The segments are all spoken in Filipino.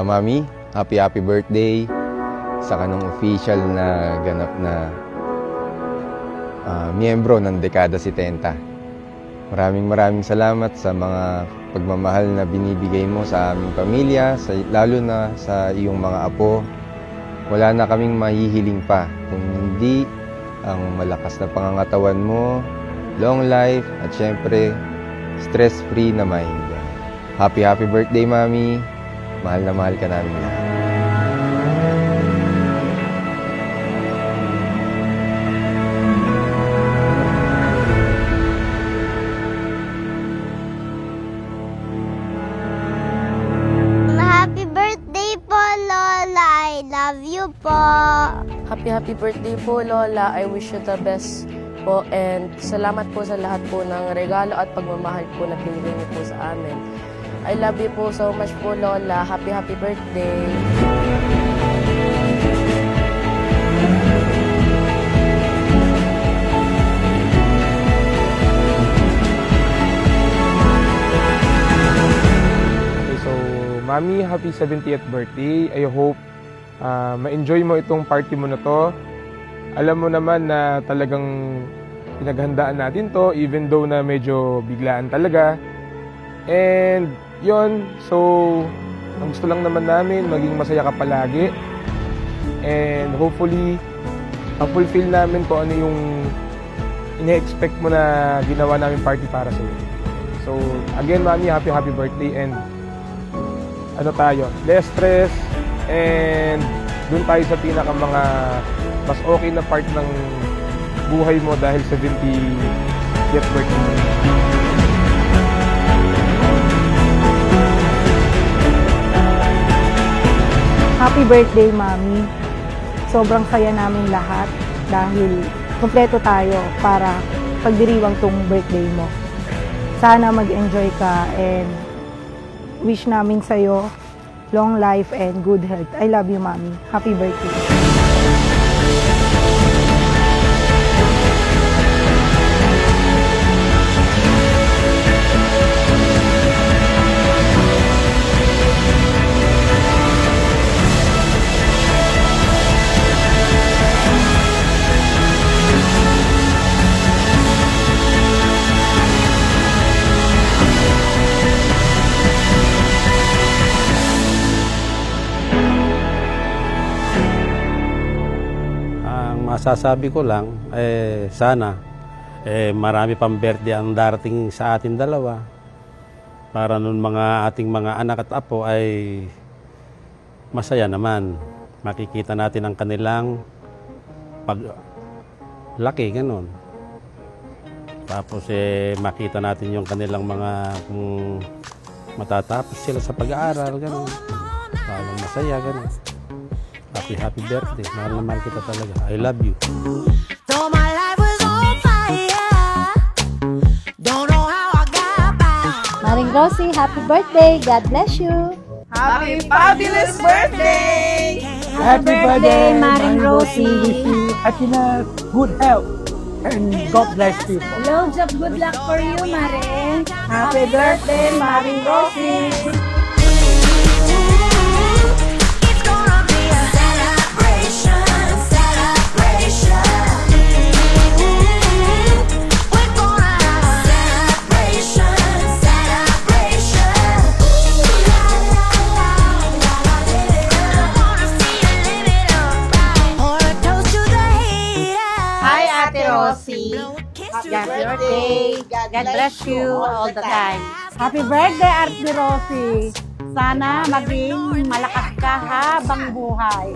Mami, happy birthday sa kanong official na ganap na miyembro ng Dekada 70. Maraming salamat sa mga pagmamahal na binibigay mo sa aming pamilya, lalo na sa iyong mga apo. Wala na kaming mahihiling pa kung hindi ang malakas na pangangatawan mo, long life, at syempre, stress-free na mind. Happy birthday, Mami. Mahal na mahal ka namin lahat. Happy birthday po, Lola. I love you po. Happy birthday po, Lola. I wish you the best po and salamat po sa lahat po ng regalo at pagmamahal po na pinili niyo po sa amin. I love you po so much po, Lola. Happy birthday. Okay, so Mami, happy 70th birthday. I hope ma-enjoy mo itong party mo na to. Alam mo naman na talagang pinaghandaan natin to even though na medyo biglaan talaga. And yon, so ang gusto lang naman namin maging masaya ka palagi. And hopefully ma-fulfill namin kung ano yung ine-expect mo na ginawa namin party para sa iyo. So again, Mami, happy birthday and ano tayo, less stress and dun tayo sa pinaka mga mas okay na part ng buhay mo dahil 70th birthday. Happy birthday, Mami. Sobrang saya namin lahat dahil kumpleto tayo para pagdiriwang tong birthday mo. Sana mag-enjoy ka and wish namin sa'yo long life and good health. I love you, Mami. Happy birthday. Masasabi ko lang, sana marami pang birthday ang darating sa atin dalawa para nun ating mga anak at apo ay masaya naman. Makikita natin ang kanilang paglaki, ganun. Tapos makita natin yung kanilang mga kung matatapos sila sa pag-aaral, ganun. Lalong masaya, ganun. Happy birthday. Mahal na mahal kita talaga. I love you. Though my life was on fire, don't know how I got by. Maring Rosie, happy birthday. God bless you. Happy fabulous birthday! Happy birthday, Maring Rosie. Wish you happiness, good health, and God bless you. Loads of good luck for you, Maring. Happy birthday, Maring Rosie. It's gonna be a celebration, celebration. We're gonna have a celebration, celebration. Ooh la la la la la la. I wanna see you live it up right. Pour a toast to the haters. Hi, Ate Rosie. Blow a kiss to Happy the birthday. God bless you all the time. Happy birthday, Ate Rosie. Sana maging malakas ka habang buhay.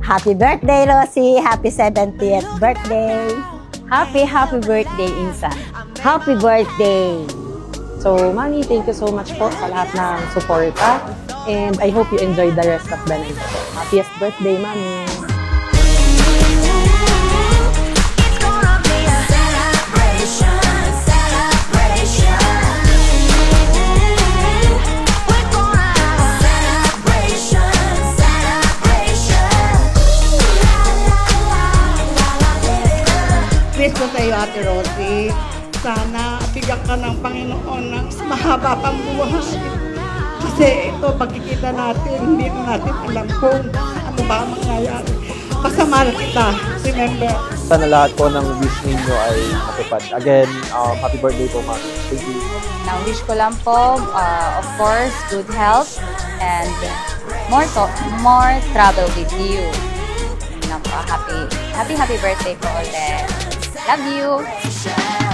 Happy birthday, Rosie. Happy 70th birthday. Happy birthday, Insan. Happy birthday. So, Mami, thank you so much po sa lahat ng suporta. And I hope you enjoy the rest of the night. Happiest birthday, Mami. It's gonna be a celebration, celebration. We're gonna have a celebration, celebration. Ooh la la la la la la. Wish ko sa iyo, Ate Rosie. Sana bigyan ka ng Panginoon ng mas mahaba pang buhay. Kasi ito, pagkikita natin, hindi na natin alam kung ano ba ang mangyayari. Pasama kita, remember. Sana lahat po ng wish ninyo ay matupad. Again, happy birthday po, Mami. Thank you. Now, wish ko lang po, of course, good health and more travel with you. Happy birthday po ulit. Love you!